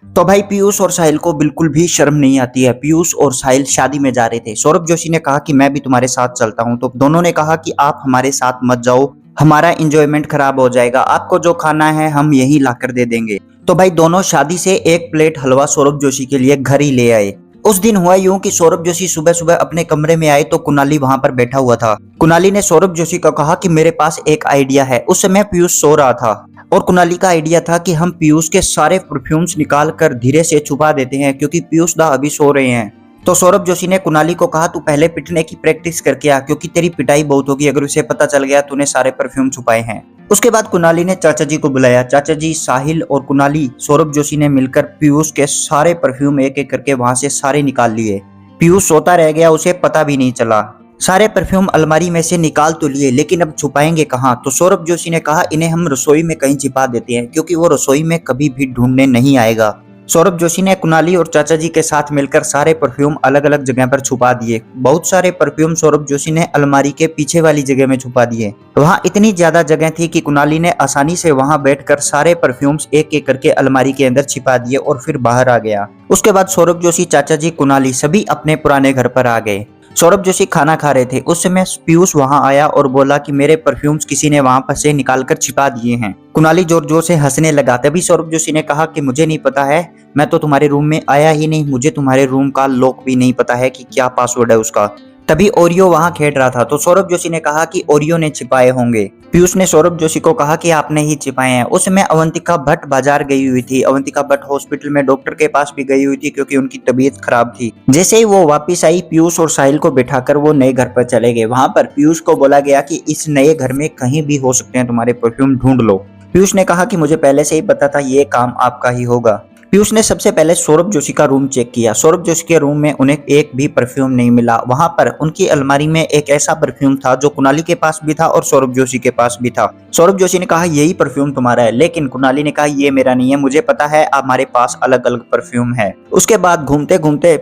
तो भाई पीयूष और साहिल को बिल्कुल भी शर्म नहीं आती है। पीयूष और साहिल शादी में जा रहे थे। सौरभ जोशी ने कहा कि मैं भी तुम्हारे साथ चलता हूं, तो दोनों ने कहा कि आप हमारे साथ मत जाओ, हमारा एंजॉयमेंट खराब हो जाएगा, आपको जो खाना है हम यहीं लाकर दे देंगे। तो भाई दोनों शादी से एक प्लेट हलवा सौरभ जोशी के लिए घर ही ले आए। उस दिन हुआ यूं कि सौरभ जोशी सुबह सुबह अपने कमरे में आए तो कुणाली वहां पर बैठा हुआ था। कुणाली ने सौरभ जोशी को कहा कि मेरे पास एक आइडिया है। उस समय पीयूष सो रहा था और कुणाली का आइडिया था कि हम पीयूष के सारे परफ्यूम्स निकाल कर धीरे से छुपा देते हैं, क्योंकि पीयूष दा अभी सो रहे हैं। तो सौरभ जोशी ने कुणाली को कहा, तू पहले पिटने की प्रैक्टिस करके आ, क्योंकि तेरी पिटाई बहुत होगी अगर उसे पता चल गया तूने सारे परफ्यूम छुपाए हैं। उसके बाद कुणाली ने चाचा जी को बुलाया। चाचा जी, साहिल और कुणाली, सौरभ जोशी ने मिलकर पीयूष के सारे परफ्यूम एक एक करके वहां से सारे निकाल लिए। पीयूष सोता रह गया, उसे पता भी नहीं चला। सारे परफ्यूम अलमारी में से निकाल तो लिए, लेकिन अब छुपाएंगे कहाँ? तो सौरभ जोशी ने कहा, इन्हें हम रसोई में कहीं छिपा देते हैं, क्योंकि वो रसोई में कभी भी ढूंढने नहीं आएगा। सौरभ जोशी ने कुणाली और चाचा जी के साथ मिलकर सारे परफ्यूम अलग अलग जगह पर छुपा दिए। बहुत सारे परफ्यूम सौरभ जोशी ने अलमारी के पीछे वाली जगह में छुपा दिए। वहां इतनी ज्यादा जगह थी कि कुणाली ने आसानी से वहां बैठकर सारे परफ्यूम्स एक एक करके अलमारी के अंदर छिपा दिए और फिर बाहर आ गया। उसके बाद सौरभ जोशी, चाचा जी, कुणाली सभी अपने पुराने घर पर आ गए। सौरभ जोशी खाना खा रहे थे। उस समय पीयूष वहां आया और बोला कि मेरे परफ्यूम्स किसी ने वहां पर से निकाल कर छिपा दिए हैं। कुणाली जोर जोर से हंसने लगा। तभी सौरभ जोशी ने कहा कि मुझे नहीं पता है, मैं तो तुम्हारे रूम में आया ही नहीं, मुझे तुम्हारे रूम का लॉक भी नहीं पता है कि क्या पासवर्ड है उसका। तभी ओरियो वहां खेल रहा था, तो सौरभ जोशी ने कहा कि ओरियो ने छिपाए होंगे। पीयूष ने सौरभ जोशी को कहा कि आपने ही छिपाए हैं। उस समय अवंतिका भट्ट बाजार गई हुई थी। अवंतिका भट्ट हॉस्पिटल में डॉक्टर के पास भी गई हुई थी, क्योंकि उनकी तबीयत खराब थी। जैसे ही वो वापस आई, पीयूष और साहिल को बिठाकर वो नए घर पर चले गए। वहां पर पीयूष को बोला गया कि इस नए घर में कहीं भी हो सकते हैं तुम्हारे परफ्यूम, ढूंढ लो। पीयूष ने कहा कि मुझे पहले से ही पता था ये काम आपका ही होगा। पीयूष ने सबसे पहले सौरभ जोशी का रूम चेक किया। सौरभ जोशी के रूम में उन्हें एक भी परफ्यूम नहीं मिला। वहां पर उनकी अलमारी में एक ऐसा परफ्यूम था जो कुणाली के पास भी था और सौरभ जोशी के पास भी था। सौरभ जोशी ने कहा यही परफ्यूम तुम्हारा है, लेकिन कुणाली ने कहा ये मेरा नहीं है, मुझे पता है हमारे पास अलग अलग परफ्यूम है। उसके बाद घूमते घूमते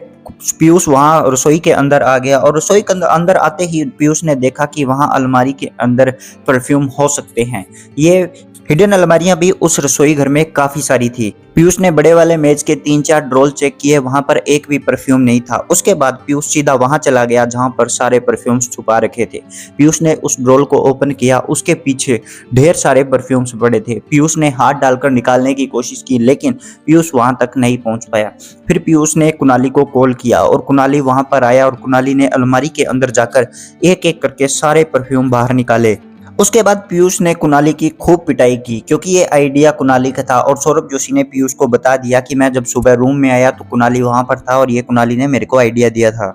पीयूष वहां रसोई के अंदर आ गया और रसोई के अंदर आते ही पीयूष ने देखा कि वहां अलमारी के अंदर परफ्यूम हो सकते हैं। ये हिडन अलमारियां भी उस रसोई घर में काफी सारी थी। पीयूष ने बड़े वाले मेज के 3-4 ड्रॉर चेक किए, वहां पर एक भी परफ्यूम नहीं था। उसके बाद पीयूष सीधा वहां चला गया जहां पर सारे परफ्यूम्स छुपा रखे थे। पीयूष ने उस ड्रॉर को ओपन किया, उसके पीछे ढेर सारे परफ्यूम्स पड़े थे। पीयूष ने हाथ डालकर निकालने की कोशिश की, लेकिन पीयूष वहां तक नहीं पहुंच पाया। फिर पीयूष ने कुणाली को कॉल किया और कुणाली वहां पर आया और कुणाली ने अलमारी के अंदर जाकर एक एक करके सारे परफ्यूम बाहर निकाले। उसके बाद पीयूष ने कुणाली की खूब पिटाई की, क्योंकि ये आइडिया कुणाली का था। और सौरभ जोशी ने पीयूष को बता दिया कि मैं जब सुबह रूम में आया तो कुणाली वहां पर था और ये कुणाली ने मेरे को आइडिया दिया था।